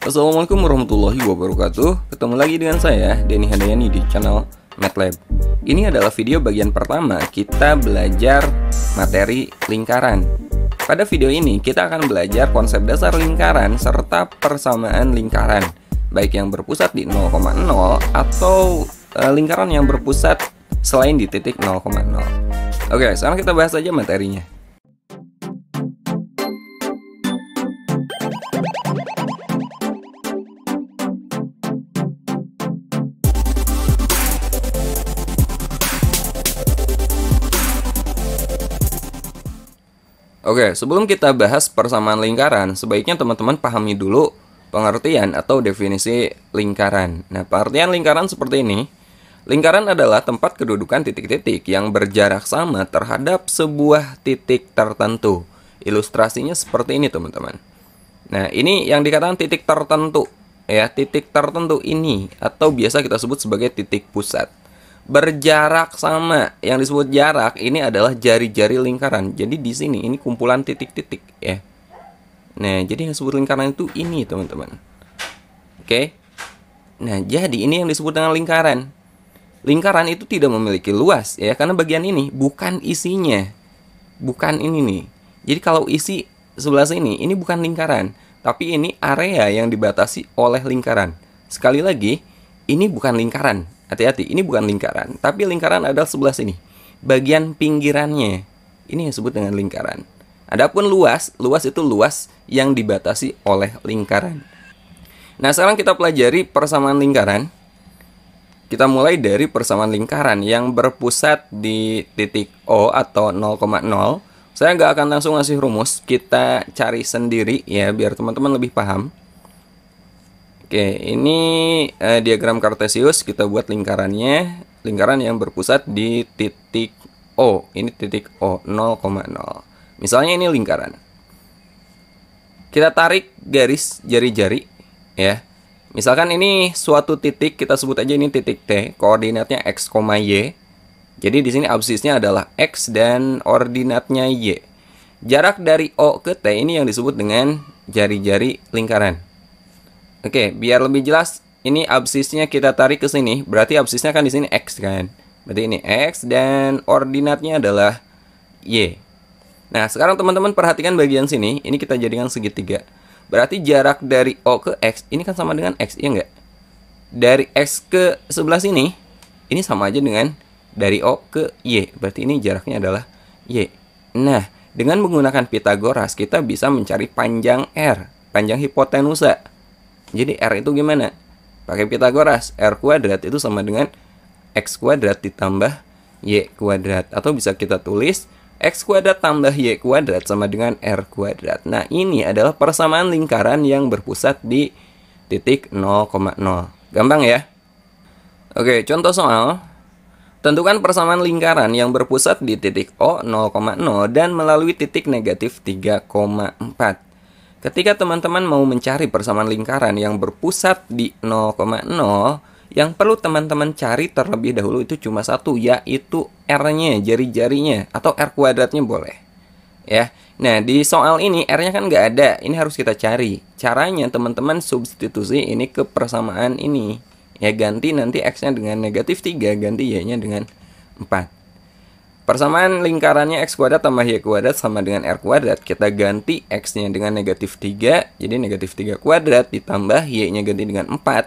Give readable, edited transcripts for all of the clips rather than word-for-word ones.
Assalamualaikum warahmatullahi wabarakatuh. Ketemu lagi dengan saya, Denny Handayani di channel MATLAB. Ini adalah video bagian pertama kita belajar materi lingkaran. Pada video ini kita akan belajar konsep dasar lingkaran serta persamaan lingkaran, baik yang berpusat di 0,0 atau lingkaran yang berpusat selain di titik 0,0. Oke, sekarang kita bahas saja materinya. Oke, sebelum kita bahas persamaan lingkaran, sebaiknya teman-teman pahami dulu pengertian atau definisi lingkaran. Nah, pengertian lingkaran seperti ini. Lingkaran adalah tempat kedudukan titik-titik yang berjarak sama terhadap sebuah titik tertentu. Ilustrasinya seperti ini, teman-teman. Nah, ini yang dikatakan titik tertentu. Ya, titik tertentu ini atau biasa kita sebut sebagai titik pusat. Berjarak sama, yang disebut jarak ini adalah jari-jari lingkaran. Jadi di sini ini kumpulan titik-titik ya. Nah, jadi yang disebut lingkaran itu ini, teman-teman. Oke. Nah, jadi ini yang disebut dengan lingkaran. Lingkaran itu tidak memiliki luas ya, karena bagian ini bukan isinya. Bukan ini nih. Jadi kalau isi sebelah sini ini bukan lingkaran, tapi ini area yang dibatasi oleh lingkaran. Sekali lagi, ini bukan lingkaran. Hati-hati, ini bukan lingkaran, tapi lingkaran adalah sebelah sini. Bagian pinggirannya, ini yang disebut dengan lingkaran. Adapun luas itu luas yang dibatasi oleh lingkaran. Nah, sekarang kita pelajari persamaan lingkaran. Kita mulai dari persamaan lingkaran yang berpusat di titik O atau 0,0. Saya nggak akan langsung ngasih rumus, kita cari sendiri ya, biar teman-teman lebih paham. Oke, ini diagram Kartesius, kita buat lingkarannya. Lingkaran yang berpusat di titik O. Ini titik O, 0,0. Misalnya ini lingkaran. Kita tarik garis jari-jari ya. Misalkan ini suatu titik, kita sebut aja ini titik T, koordinatnya X, Y. Jadi di sini absisnya adalah X dan ordinatnya Y. Jarak dari O ke T ini yang disebut dengan jari-jari lingkaran. Oke, biar lebih jelas, ini absisnya kita tarik ke sini, berarti absisnya kan di sini X kan. Berarti ini X dan ordinatnya adalah Y. Nah, sekarang teman-teman perhatikan bagian sini, ini kita jadikan segitiga. Berarti jarak dari O ke X, ini kan sama dengan X, ya enggak? Dari X ke sebelah sini, ini sama aja dengan dari O ke Y. Berarti ini jaraknya adalah Y. Nah, dengan menggunakan Pythagoras, kita bisa mencari panjang R, panjang hipotenusa. Jadi R itu gimana? Pakai Pythagoras, R kuadrat itu sama dengan X kuadrat ditambah Y kuadrat. Atau bisa kita tulis X kuadrat tambah Y kuadrat sama dengan R kuadrat. Nah, ini adalah persamaan lingkaran yang berpusat di titik 0,0. Gampang ya? Oke, contoh soal. Tentukan persamaan lingkaran yang berpusat di titik O 0,0 dan melalui titik negatif 3,4. Ketika teman-teman mau mencari persamaan lingkaran yang berpusat di 0,0, yang perlu teman-teman cari terlebih dahulu itu cuma satu, yaitu R-nya, jari-jarinya, atau R kuadratnya boleh. Ya. Nah, di soal ini R-nya kan nggak ada, ini harus kita cari. Caranya teman-teman substitusi ini ke persamaan ini. Ya, ganti nanti X-nya dengan negatif 3, ganti Y-nya dengan 4. Persamaan lingkarannya X kuadrat tambah Y kuadrat sama dengan R kuadrat. Kita ganti X-nya dengan negatif 3. Jadi negatif 3 kuadrat ditambah Y-nya ganti dengan 4.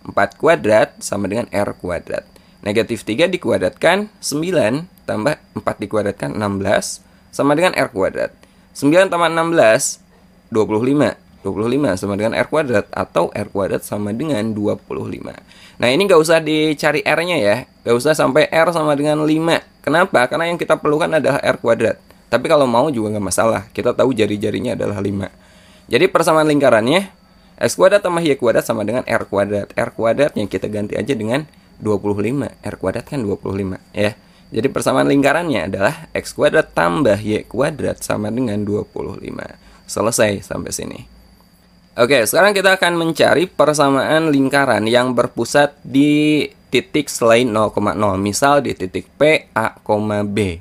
4 kuadrat sama dengan R kuadrat. Negatif 3 dikuadratkan 9. Tambah 4 dikuadratkan 16. Sama dengan R kuadrat. 9 tambah 16, 25. 25 sama dengan R kuadrat. Atau R kuadrat sama dengan 25. Nah, ini nggak usah dicari R-nya ya. Nggak usah sampai R sama dengan 5. Kenapa? Karena yang kita perlukan adalah R kuadrat. Tapi kalau mau juga nggak masalah. Kita tahu jari-jarinya adalah 5. Jadi persamaan lingkarannya X kuadrat tambah Y kuadrat sama dengan R kuadrat. R kuadratnya kita ganti aja dengan 25. R kuadrat kan 25 ya. Jadi persamaan lingkarannya adalah X kuadrat tambah Y kuadrat sama dengan 25. Selesai sampai sini. Oke, sekarang kita akan mencari persamaan lingkaran yang berpusat di titik selain 0,0. Misal di titik P, A, B.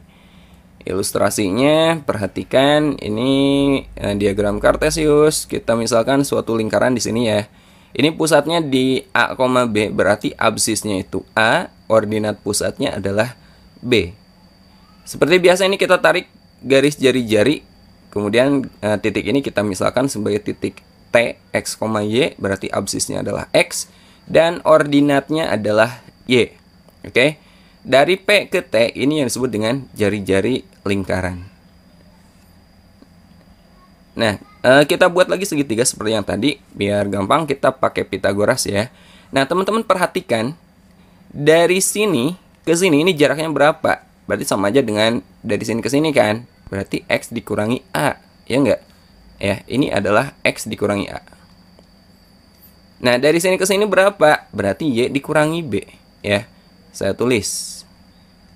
Ilustrasinya, perhatikan ini diagram Kartesius. Kita misalkan suatu lingkaran di sini ya. Ini pusatnya di A, B, berarti absisnya itu A, ordinat pusatnya adalah B. Seperti biasa ini kita tarik garis jari-jari, kemudian titik ini kita misalkan sebagai titik T, X, Y, berarti absisnya adalah X, dan ordinatnya adalah Y. Oke? Dari P ke T ini yang disebut dengan jari-jari lingkaran. Nah, kita buat lagi segitiga seperti yang tadi. Biar gampang kita pakai Pitagoras ya. Nah, teman-teman perhatikan. Dari sini ke sini ini jaraknya berapa? Berarti sama aja dengan dari sini ke sini kan? Berarti X dikurangi A. Ya enggak? Ya, ini adalah X dikurangi A. Nah, dari sini ke sini berapa? Berarti Y dikurangi B. Ya, saya tulis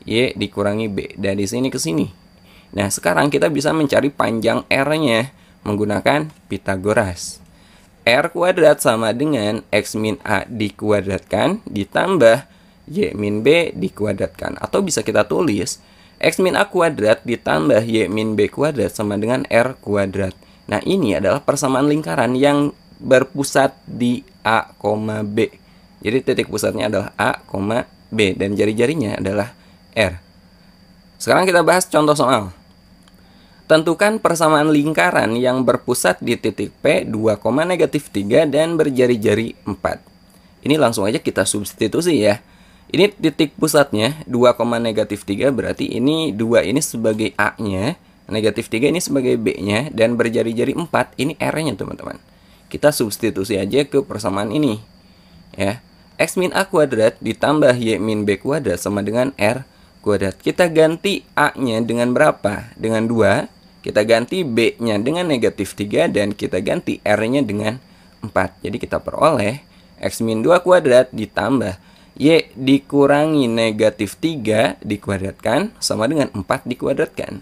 Y dikurangi B dari sini ke sini. Nah, sekarang kita bisa mencari panjang R-nya menggunakan Pitagoras. R kuadrat sama dengan X min A dikuadratkan ditambah Y min B dikuadratkan. Atau bisa kita tulis X min A kuadrat ditambah Y min B kuadrat sama dengan R kuadrat. Nah, ini adalah persamaan lingkaran yang berpusat di A, B. Jadi titik pusatnya adalah A, B. Dan jari-jarinya adalah R. Sekarang kita bahas contoh soal. Tentukan persamaan lingkaran yang berpusat di titik P 2,-3 dan berjari-jari 4. Ini langsung aja kita substitusi ya. Ini titik pusatnya 2,-3, berarti ini 2 ini sebagai A-nya, -3 ini sebagai B-nya, dan berjari-jari 4 ini R-nya teman-teman. Kita substitusi aja ke persamaan ini. Ya. X min A kuadrat ditambah Y min B kuadrat sama dengan R kuadrat. Kita ganti A-nya dengan berapa? Dengan 2. Kita ganti B-nya dengan -3 dan kita ganti R-nya dengan 4. Jadi kita peroleh X min 2 kuadrat ditambah Y dikurangi -3 dikuadratkan sama dengan 4 dikuadratkan.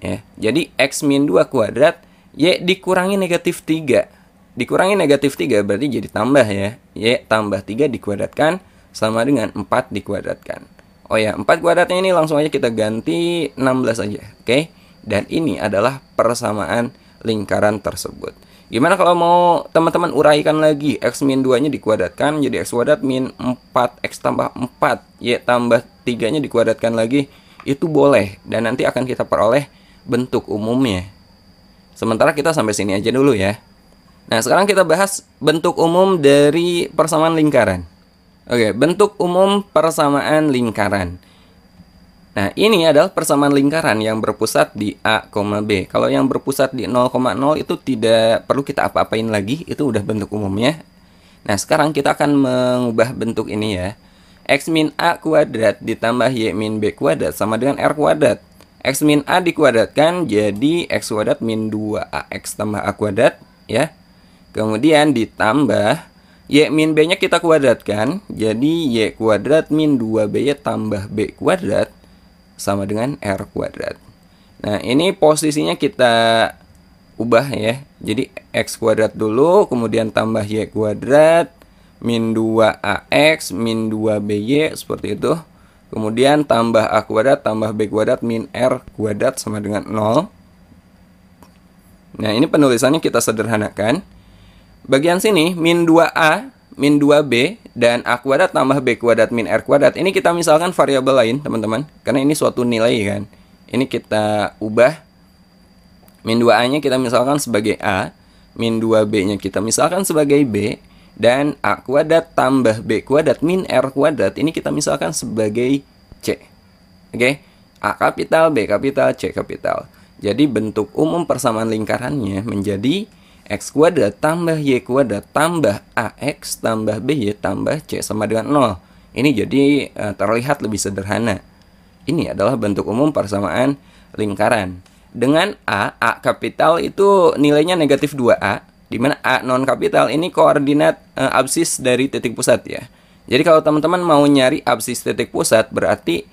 Ya, jadi X min 2 kuadrat Y dikurangi -3. Dikurangi -3 berarti jadi tambah ya. Y tambah 3 dikuadratkan sama dengan 4 dikuadratkan. Oh ya, 4 kuadratnya ini langsung aja kita ganti 16 aja. Oke? Dan ini adalah persamaan lingkaran tersebut. Gimana kalau mau teman-teman uraikan lagi? X min 2-nya dikuadratkan jadi X kuadrat min 4, X tambah 4, Y tambah 3-nya dikuadratkan lagi. Itu boleh. Dan nanti akan kita peroleh bentuk umumnya. Sementara kita sampai sini aja dulu ya. Nah, sekarang kita bahas bentuk umum dari persamaan lingkaran. Oke, bentuk umum persamaan lingkaran. Nah, ini adalah persamaan lingkaran yang berpusat di A, B. Kalau yang berpusat di 0,0 itu tidak perlu kita apa-apain lagi, itu udah bentuk umumnya. Nah, sekarang kita akan mengubah bentuk ini ya. X min A kuadrat ditambah Y min B kuadrat sama dengan R kuadrat. X min A dikuadratkan jadi X kuadrat min 2AX tambah A kuadrat ya. Kemudian ditambah Y min B-nya kita kuadratkan, jadi Y kuadrat min 2BY tambah B kuadrat sama dengan R kuadrat. Nah, ini posisinya kita ubah ya. Jadi X kuadrat dulu, kemudian tambah Y kuadrat, min 2AX, min 2BY, seperti itu. Kemudian tambah A kuadrat, tambah B kuadrat, min R kuadrat sama dengan 0. Nah, ini penulisannya kita sederhanakan. Bagian sini, min 2A, min 2B, dan A kuadrat tambah B kuadrat min R kuadrat. Ini kita misalkan variabel lain, teman-teman. Karena ini suatu nilai kan. Ini kita ubah. Min 2A-nya kita misalkan sebagai A. Min 2B-nya kita misalkan sebagai B. Dan A kuadrat tambah B kuadrat min R kuadrat. Ini kita misalkan sebagai C. Oke? A kapital, B kapital, C kapital. Jadi bentuk umum persamaan lingkarannya menjadi X kuadrat tambah Y kuadrat tambah AX tambah BY tambah C sama dengan 0. Ini jadi terlihat lebih sederhana. Ini adalah bentuk umum persamaan lingkaran. Dengan A kapital itu nilainya negatif 2A. Di mana A non kapital ini koordinat absis dari titik pusat ya. Jadi kalau teman-teman mau nyari absis titik pusat berarti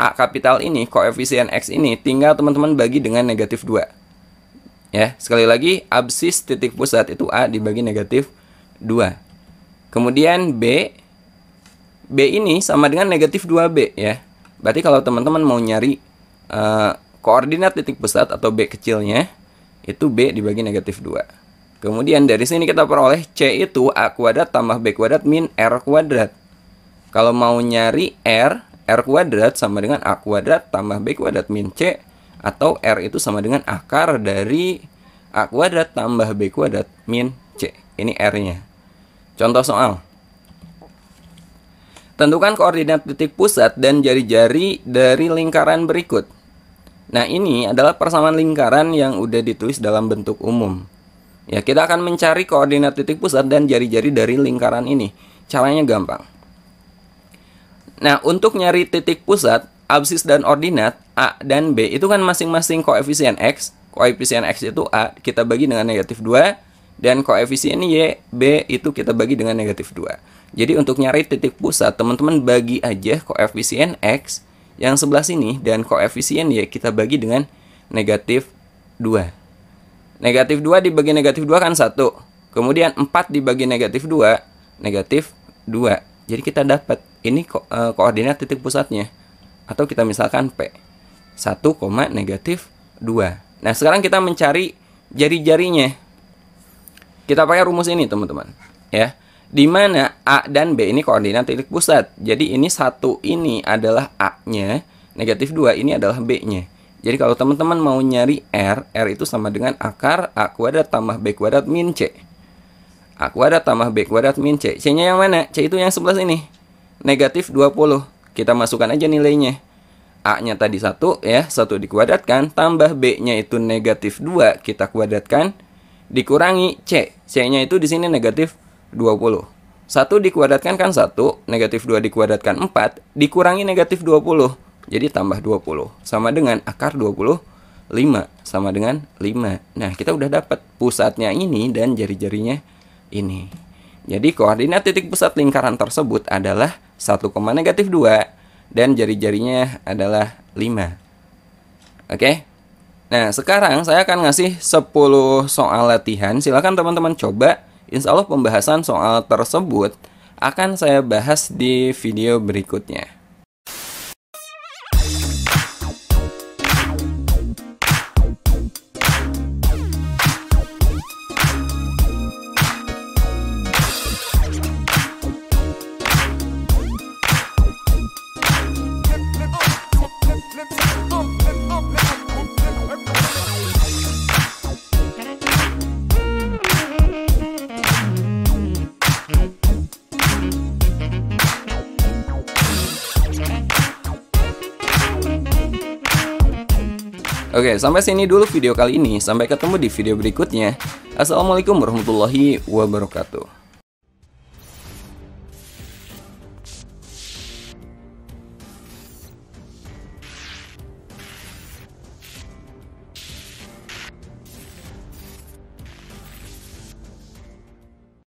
A kapital ini, koefisien X ini tinggal teman-teman bagi dengan negatif 2. Ya, sekali lagi absis titik pusat itu A dibagi negatif 2. Kemudian B ini sama dengan negatif 2B ya. Berarti kalau teman-teman mau nyari koordinat titik pusat atau B kecilnya itu B dibagi negatif 2. Kemudian dari sini kita peroleh C itu A kuadrat tambah B kuadrat min R kuadrat. Kalau mau nyari R kuadrat sama dengan A kuadrat tambah B kuadrat min C, atau R itu sama dengan akar dari A kuadrat tambah B kuadrat min C. Ini R-nya. Contoh soal. Tentukan koordinat titik pusat dan jari-jari dari lingkaran berikut. Nah, ini adalah persamaan lingkaran yang udah ditulis dalam bentuk umum. Ya, kita akan mencari koordinat titik pusat dan jari-jari dari lingkaran ini. Caranya gampang. Nah, untuk nyari titik pusat, absis dan ordinat A dan B itu kan masing-masing koefisien X. Koefisien X itu A, kita bagi dengan negatif 2. Dan koefisien Y, B itu kita bagi dengan negatif 2. Jadi untuk nyari titik pusat, teman-teman bagi aja koefisien X yang sebelah sini. Dan koefisien Y kita bagi dengan negatif 2. Negatif 2 dibagi negatif 2 kan 1. Kemudian 4 dibagi negatif 2, negatif 2. Jadi kita dapat ini koordinat titik pusatnya. Atau kita misalkan P 1, negatif 2. Nah, sekarang kita mencari jari-jarinya. Kita pakai rumus ini, teman-teman. Ya, di mana A dan B ini koordinat titik pusat. Jadi ini 1 ini adalah A-nya, negatif 2 ini adalah B-nya. Jadi kalau teman-teman mau nyari R itu sama dengan akar A kuadrat tambah B kuadrat min C. A kuadrat tambah B kuadrat min C. C-nya yang mana? C itu yang sebelah sini. Negatif 20. Kita masukkan aja nilainya. A-nya tadi 1 ya, 1 dikuadratkan, tambah B-nya itu negatif 2, kita kuadratkan, dikurangi C. C-nya itu di sini negatif 20. 1 dikuadratkan kan 1, negatif 2 dikuadratkan 4, dikurangi negatif 20. Jadi tambah 20 sama dengan akar 25 sama dengan 5. Nah, kita udah dapat pusatnya ini dan jari-jarinya ini. Jadi koordinat titik pusat lingkaran tersebut adalah 1, negatif 2 dan jari-jarinya adalah 5. Oke. Nah, sekarang saya akan ngasih 10 soal latihan. Silakan teman-teman coba. Insya Allah pembahasan soal tersebut akan saya bahas di video berikutnya. Oke, sampai sini dulu video kali ini. Sampai ketemu di video berikutnya. Assalamualaikum warahmatullahi wabarakatuh.